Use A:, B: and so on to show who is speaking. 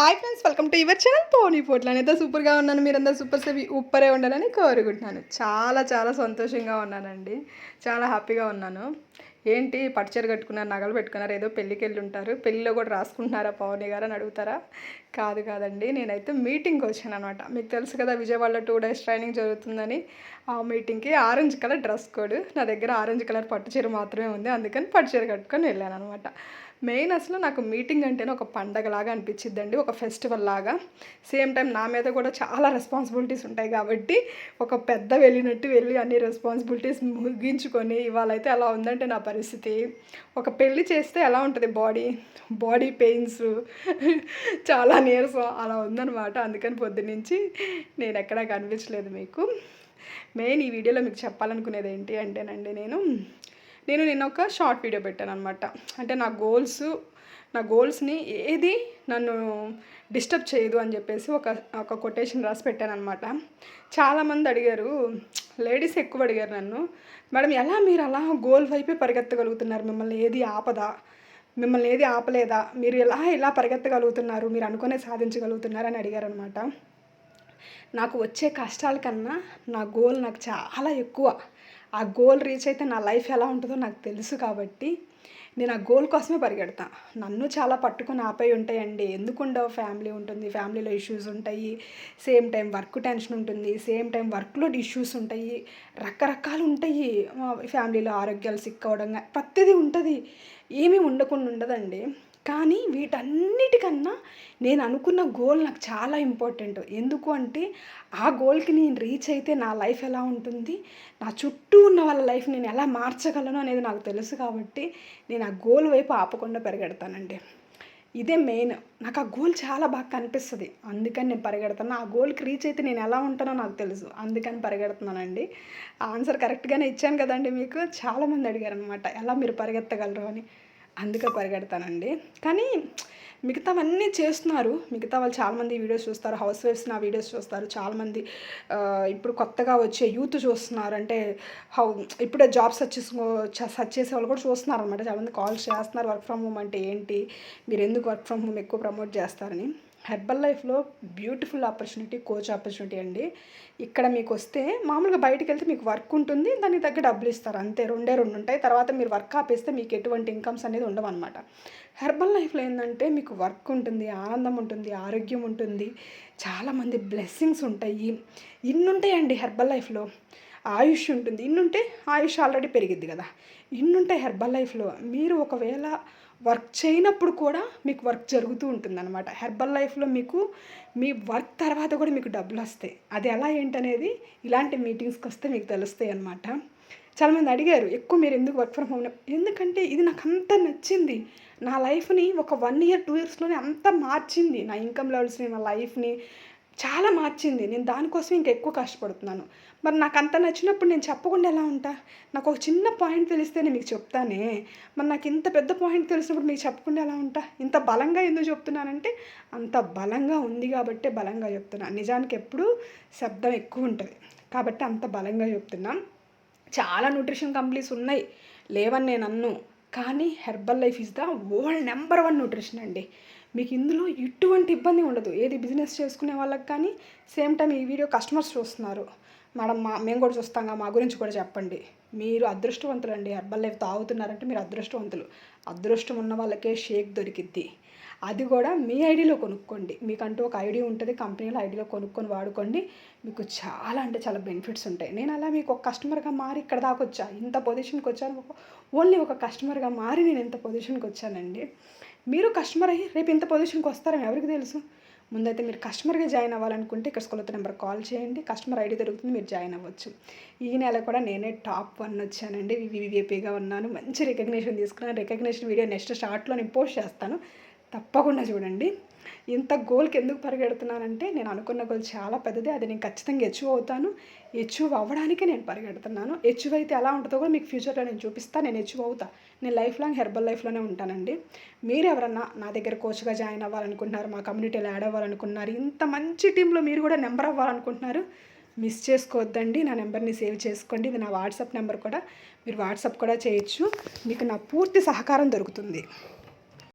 A: Hi friends, welcome to your channel పోనీ పోట్లు. నేనైతే సూపర్గా ఉన్నాను. మీరందరూ ఉప్పరే ఉండాలని కోరుకుంటున్నాను. చాలా చాలా సంతోషంగా ఉన్నానండి. చాలా హ్యాపీగా ఉన్నాను. ఏంటి పట్టుచీర కట్టుకున్నారు, నగలు పెట్టుకున్నారు, ఏదో పెళ్ళికి వెళ్ళి ఉంటారు, పెళ్ళిలో కూడా రాసుకుంటున్నారా పవని గారు అని అడుగుతారా? కాదండి, నేనైతే మీటింగ్కి వచ్చాను అనమాట. మీకు తెలుసు కదా, విజయవాడలో 2 days ట్రైనింగ్ జరుగుతుందని. ఆ మీటింగ్కి ఆరెంజ్ కలర్ డ్రెస్ కోడ్. నా దగ్గర ఆరెంజ్ కలర్ పట్టుచీర మాత్రమే ఉంది, అందుకని పట్టుచీర కట్టుకొని వెళ్ళాను అనమాట. మెయిన్ అసలు నాకు మీటింగ్ అంటేనే ఒక పండగలాగా అనిపించిద్దండి, ఒక ఫెస్టివల్ లాగా. సేమ్ టైం నా మీద కూడా చాలా రెస్పాన్సిబిలిటీస్ ఉంటాయి కాబట్టి ఒక పెద్ద వెళ్ళినట్టు వెళ్ళి అన్ని రెస్పాన్సిబిలిటీస్ ముగించుకొని ఇవాళ అయితే ఎలా ఉందంటే నా పరిస్థితి, ఒక పెళ్ళి చేస్తే ఎలా ఉంటుంది బాడీ పెయిన్స్, చాలా నీరసం అలా ఉందన్నమాట. అందుకని పొద్దున్నుంచి నేను ఎక్కడా కనిపించలేదు మీకు. మెయిన్ ఈ వీడియోలో మీకు చెప్పాలనుకునేది ఏంటి అంటేనండి, నేను నిన్న ఒక షార్ట్ వీడియో పెట్టాను అనమాట. అంటే నా గోల్స్ని ఏది నన్ను డిస్టర్బ్ చేయదు అని చెప్పేసి ఒక కొటేషన్ రాసి పెట్టాను అనమాట. చాలామంది అడిగారు, లేడీస్ ఎక్కువ అడిగారు నన్ను, మేడం ఎలా మీరు అలా గోల్ వైపే పరిగెత్తగలుగుతున్నారు, మిమ్మల్ని ఏది ఆపలేదా, మీరు ఇలా పరిగెత్తగలుగుతున్నారు, మీరు అనుకునే సాధించగలుగుతున్నారు అని అడిగారు అనమాట. నాకు వచ్చే కష్టాల కన్నా నా గోల్ నాకు చాలా ఎక్కువ. ఆ గోల్ రీచ్ అయితే నా లైఫ్ ఎలా ఉంటుందో నాకు తెలుసు కాబట్టి నేను ఆ గోల్ కోసమే పరిగెడతాను. నన్ను చాలా పట్టుకొని ఆపేవి ఉంటాయండి. ఎందుకుండవు, ఫ్యామిలీ ఉంటుంది, ఫ్యామిలీలో ఇష్యూస్ ఉంటాయి, సేమ్ టైం వర్క్ టెన్షన్ ఉంటుంది, సేమ్ టైం వర్క్లో ఇష్యూస్ ఉంటాయి, రకరకాలు ఉంటాయి. ఫ్యామిలీలో ఆరోగ్యాలు సిక్ అవ్వడం ప్రతిదీ ఉంటుంది, ఏమీ ఉండకుండా ఉండదండి. కానీ వీటన్నిటికన్నా నేను అనుకున్న గోల్ నాకు చాలా ఇంపార్టెంట్. ఎందుకు అంటే ఆ గోల్కి నేను రీచ్ అయితే నా లైఫ్ ఎలా ఉంటుంది, నా చుట్టూ ఉన్న వాళ్ళ లైఫ్ నేను ఎలా మార్చగలను అనేది నాకు తెలుసు కాబట్టి నేను ఆ గోల్ వైపు ఆపకుండా పరిగెడతానండి. ఇదే మెయిన్. నాకు ఆ గోల్ చాలా బాగా కనిపిస్తుంది, అందుకని నేను పరిగెడతాను. ఆ గోల్కి రీచ్ అయితే నేను ఎలా ఉంటానో నాకు తెలుసు, అందుకని పరిగెడుతున్నానండి. ఆన్సర్ కరెక్ట్గానే ఇచ్చాను కదండి మీకు. చాలామంది అడిగారు అనమాట, ఎలా మీరు పరిగెత్తగలరు అని. అందుకే పరిగెడతానండి. కానీ మిగతావన్నీ చేస్తున్నారు, మిగతా వాళ్ళు చాలామంది వీడియోస్ చూస్తారు, హౌస్ వైఫ్స్ నా వీడియోస్ చూస్తారు, చాలామంది ఇప్పుడు కొత్తగా వచ్చే యూత్ చూస్తున్నారు. అంటే ఇప్పుడే జాబ్ సెర్చ్ చేసే వాళ్ళు కూడా చూస్తున్నారు అనమాట. చాలామంది కాల్స్ చేస్తున్నారు, వర్క్ ఫ్రమ్ హోమ్ అంటే ఏంటి, మీరు ఎందుకు వర్క్ ఫ్రమ్ హోమ్ ఎక్కువ ప్రమోట్ చేస్తారని. హెర్బల్ లైఫ్లో బ్యూటిఫుల్ ఆపర్చునిటీ, కోచ్ ఆపర్చునిటీ అండి. ఇక్కడ మీకు వస్తే మామూలుగా బయటికి వెళ్తే మీకు వర్క్ ఉంటుంది, దానికి తగ్గ డబ్బులు ఇస్తారు, అంతే. రెండే ఉంటాయి. తర్వాత మీరు వర్క్ ఆపేస్తే మీకు ఎటువంటి ఇన్కమ్స్ అనేది ఉండవు అనమాట. హెర్బల్ లైఫ్లో ఏంటంటే మీకు వర్క్ ఉంటుంది, ఆనందం ఉంటుంది, ఆరోగ్యం ఉంటుంది, చాలామంది బ్లెస్సింగ్స్ ఉంటాయి, ఇన్నుంటాయండి హెర్బల్ లైఫ్లో. ఆయుష్ ఉంటుంది, ఇన్నుంటే ఆయుష్ ఆల్రెడీ పెరిగిద్ది కదా, ఇన్నుంటాయి హెర్బల్ లైఫ్లో. మీరు ఒకవేళ వర్క్ చేయనప్పుడు కూడా మీకు వర్క్ జరుగుతూ ఉంటుందన్నమాట. హెర్బల్ లైఫ్లో మీకు మీ వర్క్ తర్వాత కూడా మీకు డబ్బులు వస్తాయి. అది ఎలా ఏంటనేది ఇలాంటి మీటింగ్స్కి వస్తే మీకు తెలుస్తాయి అన్నమాట. చాలామంది అడిగారు, ఎక్కువ మీరు ఎందుకు వర్క్ ఫ్రమ్ హోమ్, ఎందుకంటే ఇది నాకు అంత నచ్చింది. నా లైఫ్ని ఒక 1 year 2 yearsలోనే అంత మార్చింది. నా ఇన్కమ్ లెవెల్స్ని, నా లైఫ్ని చాలా మార్చింది. నేను దానికోసం ఇంకా ఎక్కువ కష్టపడుతున్నాను. మరి నాకు అంత నచ్చినప్పుడు నేను చెప్పకుండా ఎలా ఉంటా? నాకు ఒక చిన్న పాయింట్ తెలిస్తే నేను మీకు చెప్తానే. మరి నాకు ఇంత పెద్ద పాయింట్ తెలిసినప్పుడు మీకు చెప్పకుండా ఎలా ఉంటా? ఇంత బలంగా ఎందుకు చెప్తున్నానంటే అంత బలంగా ఉంది కాబట్టే బలంగా చెప్తున్నాను. నిజానికి ఎప్పుడు శబ్దం ఎక్కువ ఉంటుంది కాబట్టి అంత బలంగా చెప్తున్నా. చాలా న్యూట్రిషన్ కంపెనీస్ ఉన్నాయి, లేవని నేను అన్ను. కానీ herbal life is the world number 1 nutrition అండి. మీకు ఇందులో ఎటువంటి ఇబ్బంది ఉండదు. ఏది బిజినెస్ చేసుకునే వాళ్ళకి కానీ, సేమ్ టైం ఈ వీడియో కస్టమర్స్ చూస్తున్నారు, మేడం మేము కూడా చూస్తాంగా, మా గురించి కూడా చెప్పండి. మీరు అదృష్టవంతులు అండి. హెర్బల్ లైఫ్ తాగుతున్నారంటే మీరు అదృష్టవంతులు. అదృష్టం ఉన్న వాళ్ళకే షేక్ దొరికిద్ది, అది కూడా మీ ఐడిలో కొనుక్కోండి. మీకంటూ ఒక ఐడి ఉంటుంది, కంపెనీలో ఐడిలో కొనుక్కొని వాడుకోండి. మీకు చాలా అంటే చాలా బెనిఫిట్స్ ఉంటాయి. నేను అలా మీకు ఒక కస్టమర్గా మారి ఇక్కడ దాకా వచ్చా, ఇంత పొజిషన్కి వచ్చాను. ఓన్లీ ఒక కస్టమర్గా మారి నేను ఇంత పొజిషన్కి వచ్చానండి. మీరు కస్టమర్ అయ్యి రేపు ఇంత పొజిషన్కి వస్తారని ఎవరికి తెలుసు? ముందైతే మీరు కస్టమర్గా జాయిన్ అవ్వాలనుకుంటే ఇక్కడ స్కూల్ నెంబర్ కాల్ చేయండి, కస్టమర్ ఐడి దొరుకుతుంది, మీరు జాయిన్ అవ్వచ్చు. ఈ నెల కూడా నేనే టాప్ 1 వచ్చానండి. వివిఐపీగా ఉన్నాను, మంచి రికగ్నిషన్ తీసుకున్నాను. రికగ్నిషన్ వీడియో నెక్స్ట్ షార్ట్లో నేను పోస్ట్ చేస్తాను, తప్పకుండా చూడండి. ఇంత గోల్కి ఎందుకు పరిగెడుతున్నానంటే నేను అనుకున్న గోల్ చాలా పెద్దది, అది నేను ఖచ్చితంగా అచీవ్ అవుతాను. అచీవ్ అవ్వడానికే నేను పరిగెడుతున్నాను. అచీవ్ అయితే ఎలా ఉంటుందో కూడా మీకు ఫ్యూచర్లో నేను చూపిస్తాను. నేను అచీవ్ అవుతాను. నేను లైఫ్ లాంగ్ హెర్బల్ లైఫ్లోనే ఉంటానండి. మీరు ఎవరన్నా నా దగ్గర కోచ్గా జాయిన్ అవ్వాలనుకుంటున్నారు, మా కమ్యూనిటీలో యాడ్ అవ్వాలనుకుంటున్నారు, ఇంత మంచి టీంలో మీరు కూడా నెంబర్ అవ్వాలనుకుంటున్నారు, మిస్ చేసుకోవద్దండి. నా నెంబర్ని సేవ్ చేసుకోండి. ఇది నా వాట్సాప్ నెంబర్ కూడా, మీరు వాట్సాప్ కూడా చేయొచ్చు. మీకు నా పూర్తి సహకారం దొరుకుతుంది.